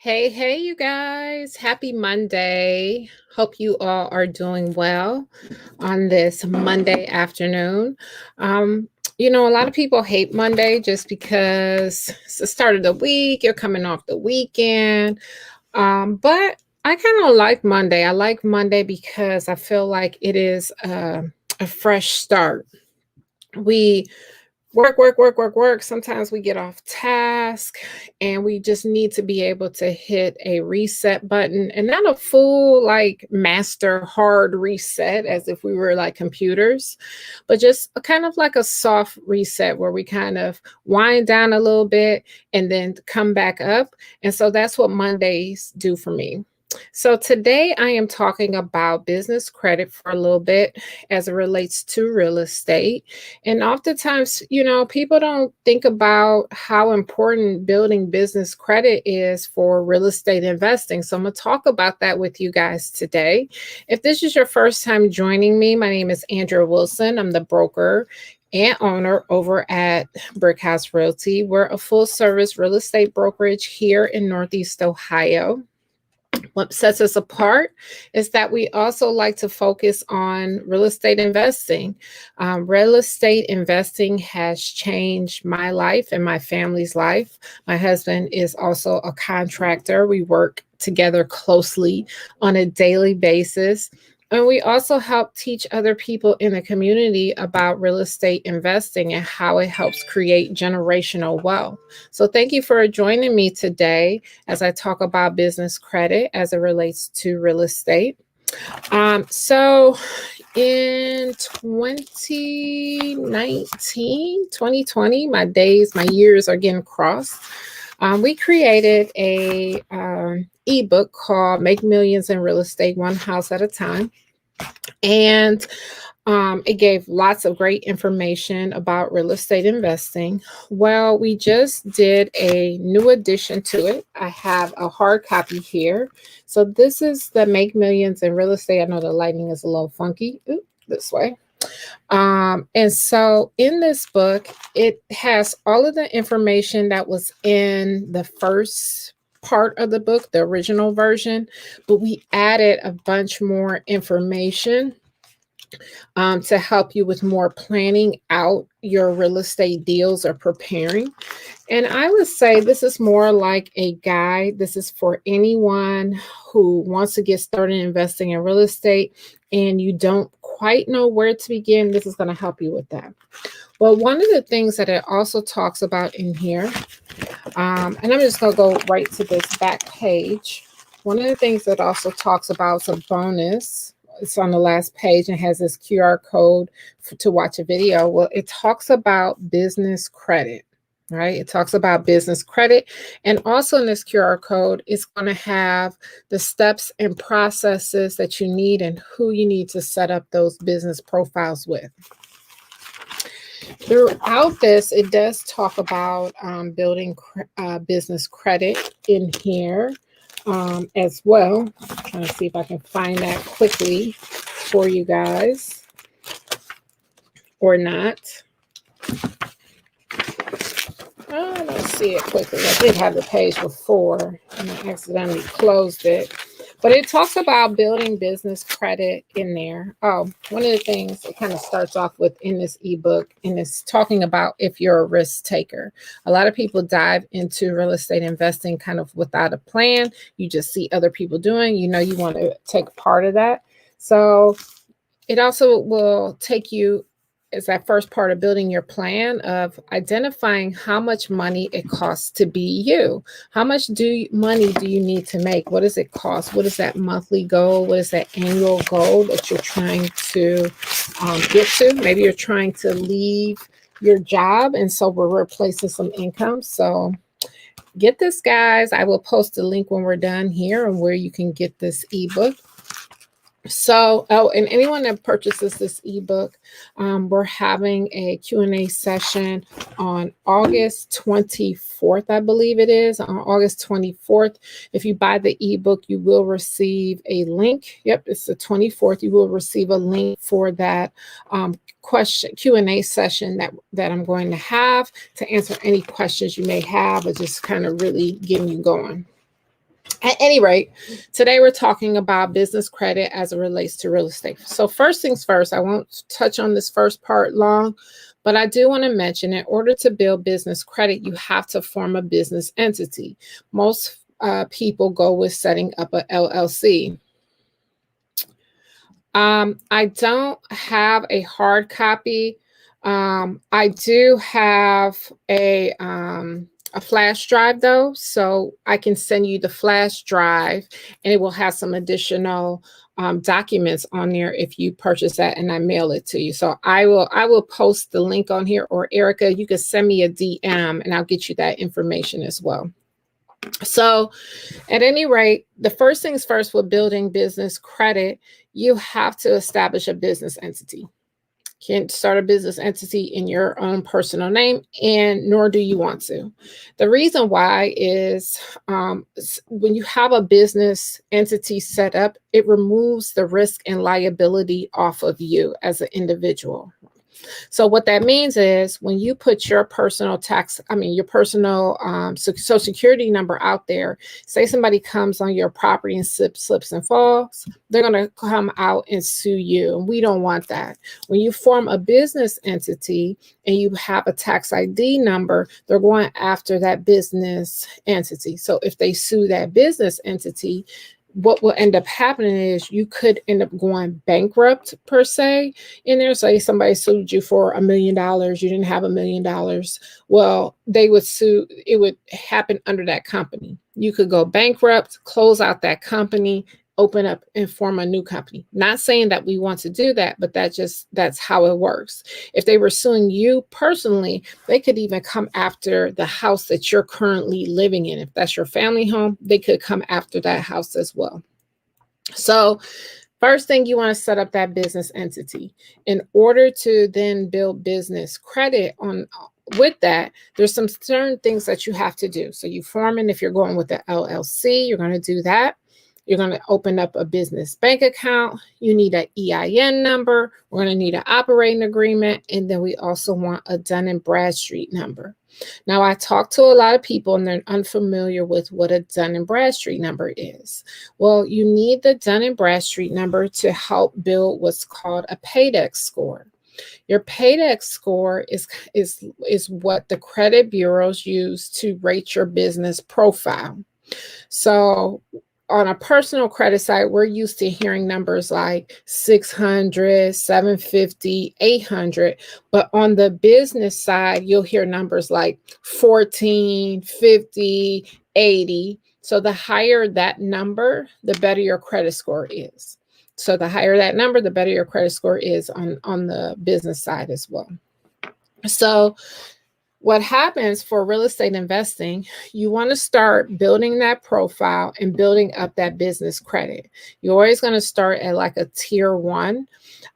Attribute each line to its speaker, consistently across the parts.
Speaker 1: Hey, you guys. Happy Monday. Hope you all are doing well on this Monday afternoon. Um, a lot of people hate Monday just because it's the start of the week, you're coming off the weekend. But I kind of like Monday. I like Monday because I feel like it is a fresh start. We work. Sometimes we get off task and we just need to be able to hit a reset button and not a full, like, master hard reset as if we were like computers, but just a kind of like a soft reset where we kind of wind down a little bit and then come back up. And so that's what Mondays do for me. So today I am talking about business credit for a little bit as it relates to real estate. And oftentimes, people don't think about how important building business credit is for real estate investing. So I'm going to talk about that with you guys today. If this is your first time joining me, my name is Andrea Wilson. I'm the broker and owner over at Brickhouse Realty. We're a full service real estate brokerage here in Northeast Ohio. What sets us apart is that we also like to focus on real estate investing. Real estate investing has changed my life and my family's life. My husband is also a contractor. We work together closely on a daily basis. And we also help teach other people in the community about real estate investing and how it helps create generational wealth. So, thank you for joining me today as I talk about business credit as it relates to real estate. So in 2019, 2020, my years are getting crossed. We created a ebook called Make Millions in Real Estate One House at a Time. And it gave lots of great information about real estate investing. Well, we just did a new addition to it. I have a hard copy here. So this is the Make Millions in Real Estate. I know the lighting is a little funky. Ooh, this way. And so in this book, it has all of the information that was in the first part of the book, the original version, but we added a bunch more information to help you with more planning out your real estate deals or preparing. And I would say this is more like a guide. This is for anyone who wants to get started investing in real estate and you don't quite know where to begin. This is going to help you with that. Well, one of the things that it also talks about in here, and I'm just going to go right to this back page. One of the things that also talks about is a bonus. It's on the last page and has this QR code to watch a video. Well, it talks about business credit, right? It talks about business credit. And also in this QR code, it's going to have the steps and processes that you need and who you need to set up those business profiles with. Throughout this, it does talk about building business credit in here. As well. I'm trying to see if I can find that quickly for you guys or not. I don't see it quickly. I did have the page before and I accidentally closed it. But it talks about building business credit in there. Oh, one of the things it kind of starts off with in this ebook, and it's talking about if you're a risk taker. A lot of people dive into real estate investing kind of without a plan. You just see other people doing, you want to take part of that. So it also will take you is that first part of building your plan of identifying how much money it costs to be you. How much money do you need to make? What does it cost? What is that monthly goal? What is that annual goal that you're trying to get to? Maybe you're trying to leave your job, and so we're replacing some income. So get this, guys. I will post a link when we're done here and where you can get this ebook. So, and anyone that purchases this ebook, we're having a Q&A session on August 24th, I believe it is, on August 24th. If you buy the ebook, you will receive a link. Yep, it's the 24th. You will receive a link for that Q&A session that I'm going to have to answer any questions you may have or just kind of really getting you going. At any rate, today we're talking about business credit as it relates to real estate. So first things first, I won't touch on this first part long, but I do want to mention in order to build business credit, you have to form a business entity. Most people go with setting up a LLC. I don't have a hard copy. I do have a flash drive though, so I can send you the flash drive, and it will have some additional documents on there if you purchase that, and I mail it to you. So I will post the link on here, or Erica, you can send me a DM, and I'll get you that information as well. So at any rate, the first things first with building business credit, you have to establish a business entity. Can't start a business entity in your own personal name, and nor do you want to. The reason why is when you have a business entity set up, it removes the risk and liability off of you as an individual. So what that means is when you put your personal your personal social security number out there, say somebody comes on your property and slips and falls, they're going to come out and sue you. And we don't want that. When you form a business entity and you have a tax ID number, they're going after that business entity. So if they sue that business entity, what will end up happening is you could end up going bankrupt per se in there. Say somebody sued you for $1 million, you didn't have $1 million. Well, they would sue, it would happen under that company. You could go bankrupt, close out that company, open up and form a new company. Not saying that we want to do that, but that's how it works. If they were suing you personally, they could even come after the house that you're currently living in. If that's your family home, they could come after that house as well. So first thing, you want to set up that business entity. In order to then build business credit with that, there's some certain things that you have to do. So you form it. If you're going with the LLC, you're going to do that. You're going to open up a business bank account. You need an EIN number. We're going to need an operating agreement. And then we also want a Dun & Bradstreet number. Now, I talk to a lot of people and they're unfamiliar with what a Dun & Bradstreet number is. Well, you need the Dun & Bradstreet number to help build what's called a Paydex score. Your Paydex score is what the credit bureaus use to rate your business profile. So on a personal credit side, we're used to hearing numbers like 600, 750, 800. But on the business side, you'll hear numbers like 14, 50, 80. So the higher that number, the better your credit score is. So the higher that number, the better your credit score is on the business side as well. So what happens for real estate investing, you want to start building that profile and building up that business credit. You're always going to start at like a tier one.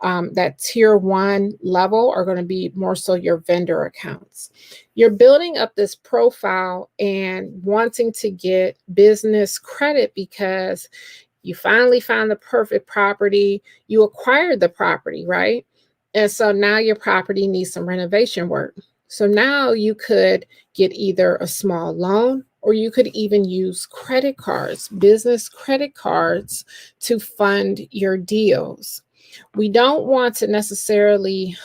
Speaker 1: That tier one level are going to be more so your vendor accounts. You're building up this profile and wanting to get business credit because you finally found the perfect property. You acquired the property, right? And so now your property needs some renovation work. So now you could get either a small loan or you could even use credit cards, business credit cards to fund your deals. We don't want to necessarily,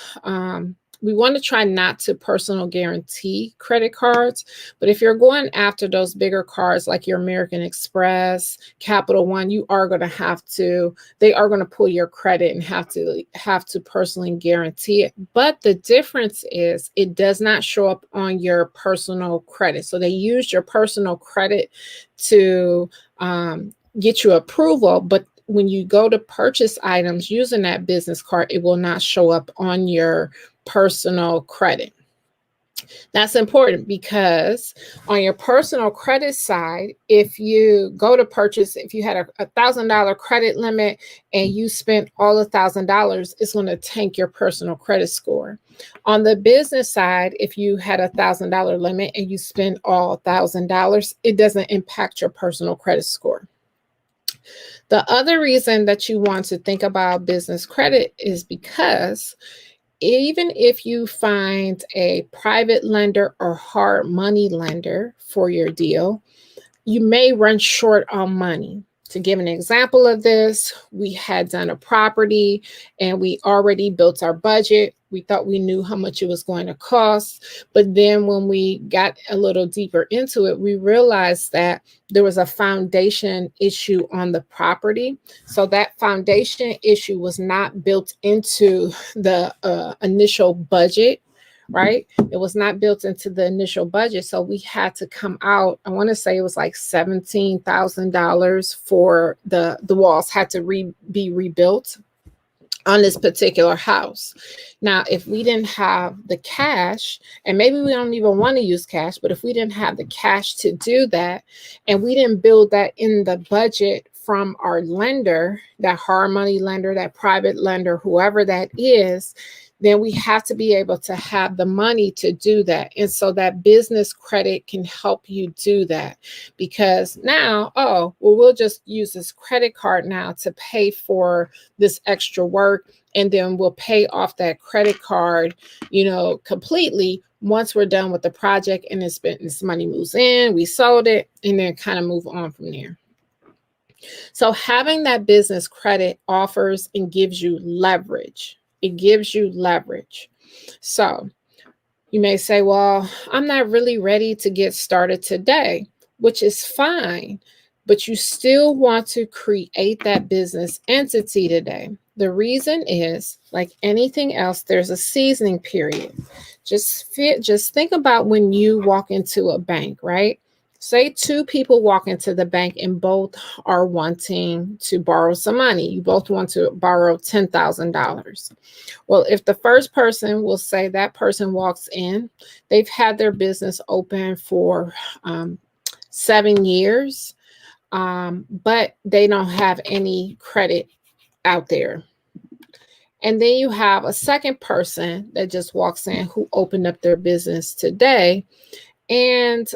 Speaker 1: we want to try not to personal guarantee credit cards, but if you're going after those bigger cards like your American Express, Capital One, you are going to have to, they are going to pull your credit and have to personally guarantee it. But the difference is it does not show up on your personal credit. So they use your personal credit to get you approval, but when you go to purchase items using that business card, it will not show up on your personal credit. That's important because on your personal credit side, if you go to purchase, if you had a $1,000 credit limit and you spent all $1,000, it's going to tank your personal credit score. On the business side, if you had a $1,000 limit and you spend all $1,000, it doesn't impact your personal credit score. The other reason that you want to think about business credit is because even if you find a private lender or hard money lender for your deal, you may run short on money. To give an example of this, we had done a property and we already built our budget. We thought we knew how much it was going to cost. But then when we got a little deeper into it, we realized that there was a foundation issue on the property. So that foundation issue was not built into the initial budget, right? It was not built into the initial budget. So we had to come out, I want to say it was like $17,000 for the walls had to be rebuilt on this particular house. Now, if we didn't have the cash, and maybe we don't even want to use cash, but if we didn't have the cash to do that, and we didn't build that in the budget from our lender, that hard money lender, that private lender, whoever that is, then we have to be able to have the money to do that. And so that business credit can help you do that, because now, oh, well, we'll just use this credit card now to pay for this extra work. And then we'll pay off that credit card, completely once we're done with the project and this money moves in, we sold it, and then kind of move on from there. So having that business credit offers and gives you leverage. It gives you leverage. So you may say, well, I'm not really ready to get started today, which is fine, but you still want to create that business entity today. The reason is, like anything else, there's a seasoning period. Just think about when you walk into a bank, right? Say two people walk into the bank and both are wanting to borrow some money. You both want to borrow $10,000. Well, if the first person, will say that person walks in, they've had their business open for 7 years, but they don't have any credit out there. And then you have a second person that just walks in who opened up their business today, and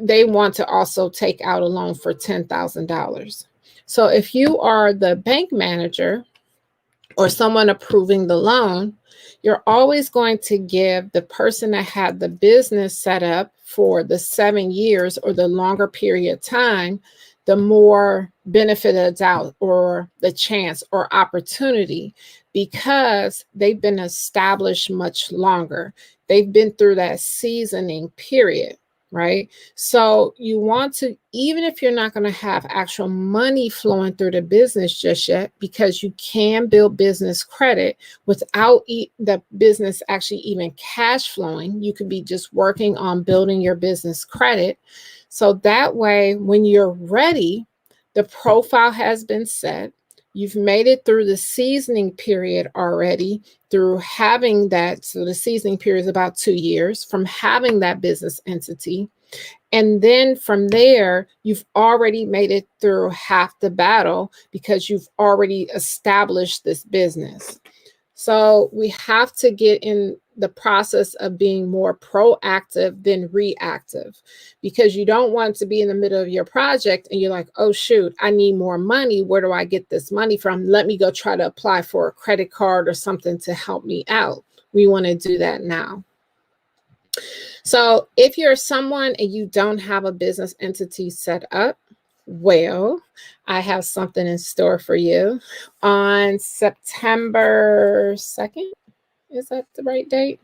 Speaker 1: they want to also take out a loan for $10,000. So if you are the bank manager or someone approving the loan, you're always going to give the person that had the business set up for the 7 years or the longer period of time, the more benefit of the doubt or the chance or opportunity, because they've been established much longer. They've been through that seasoning period. Right? So you want to, even if you're not going to have actual money flowing through the business just yet, because you can build business credit without the business actually even cash flowing. You could be just working on building your business credit. So that way, when you're ready, the profile has been set. You've made it through the seasoning period already through having that. So the seasoning period is about 2 years from having that business entity. And then from there, you've already made it through half the battle because you've already established this business. So we have to get in the process of being more proactive than reactive, because you don't want to be in the middle of your project and you're like, oh, shoot, I need more money. Where do I get this money from? Let me go try to apply for a credit card or something to help me out. We want to do that now. So if you're someone and you don't have a business entity set up, well, I have something in store for you. On September 2nd, is that the right date?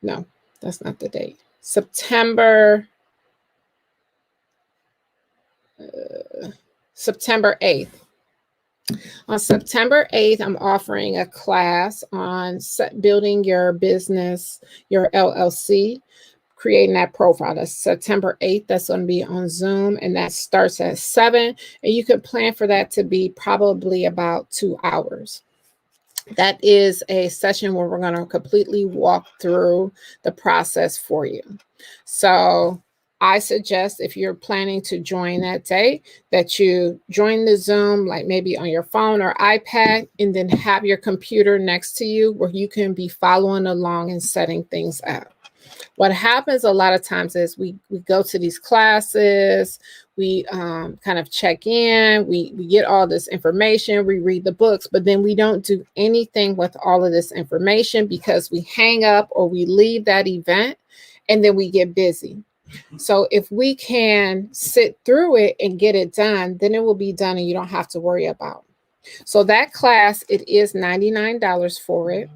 Speaker 1: No, that's not the date. September 8th. On September 8th, I'm offering a class on building your business, your LLC, creating that profile. That's September 8th. That's going to be on Zoom, and that starts at 7. And you could plan for that to be probably about 2 hours. That is a session where we're going to completely walk through the process for you. So I suggest, if you're planning to join that day, that you join the Zoom, like maybe on your phone or iPad, and then have your computer next to you where you can be following along and setting things up. What happens a lot of times is we go to these classes, we kind of check in, we get all this information, we read the books, but then we don't do anything with all of this information because we hang up or we leave that event and then we get busy. So if we can sit through it and get it done, then it will be done and you don't have to worry about. So that class, it is $99 for it.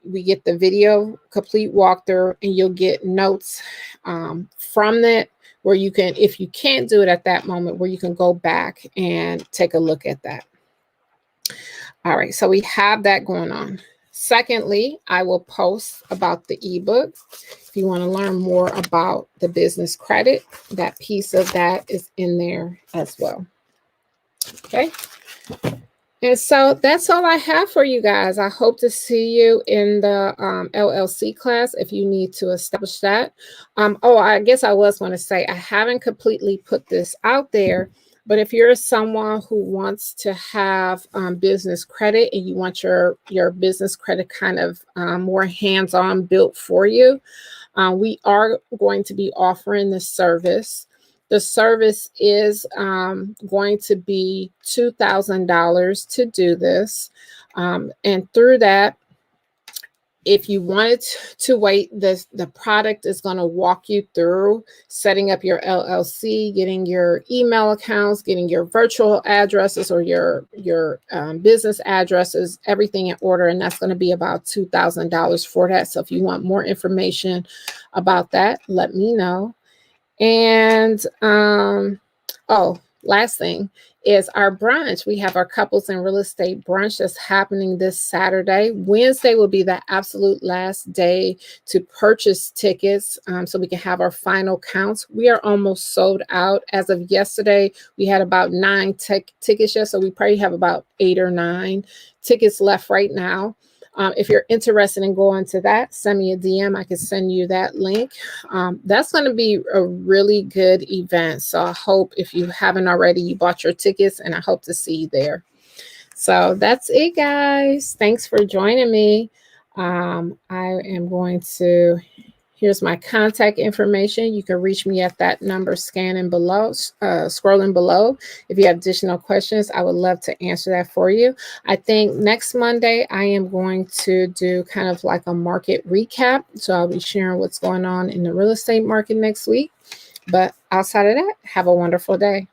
Speaker 1: We get the video complete walkthrough and you'll get notes from it where you can, if you can't do it at that moment, where you can go back and take a look at that. All right, so we have that going on. Secondly, I will post about the ebook. If you want to learn more about the business credit, that piece of that is in there as well. Okay. And so that's all I have for you guys. I hope to see you in the LLC class if you need to establish that. Oh, I guess I was going to say, I haven't completely put this out there, but if you're someone who wants to have business credit and you want your business credit kind of more hands-on built for you, we are going to be offering this service. The service is going to be $2,000 to do this. And through that, if you wanted to wait, the product is going to walk you through setting up your LLC, getting your email accounts, getting your virtual addresses or your business addresses, everything in order. And that's going to be about $2,000 for that. So if you want more information about that, let me know. And oh, last thing is our brunch. We have our couples in real estate brunch that's happening this Saturday. Wednesday will be the absolute last day to purchase tickets so we can have our final counts. We are almost sold out. As of yesterday, we had about 9 tickets yet, so we probably have about 8 or 9 tickets left right now. If you're interested in going to that, send me a DM. I can send you that link. That's going to be a really good event. So I hope if you haven't already, you bought your tickets, and I hope to see you there. So that's it, guys. Thanks for joining me. I am going to, here's my contact information. You can reach me at that number scrolling below. If you have additional questions, I would love to answer that for you. I think next Monday, I am going to do kind of like a market recap. So I'll be sharing what's going on in the real estate market next week. But outside of that, have a wonderful day.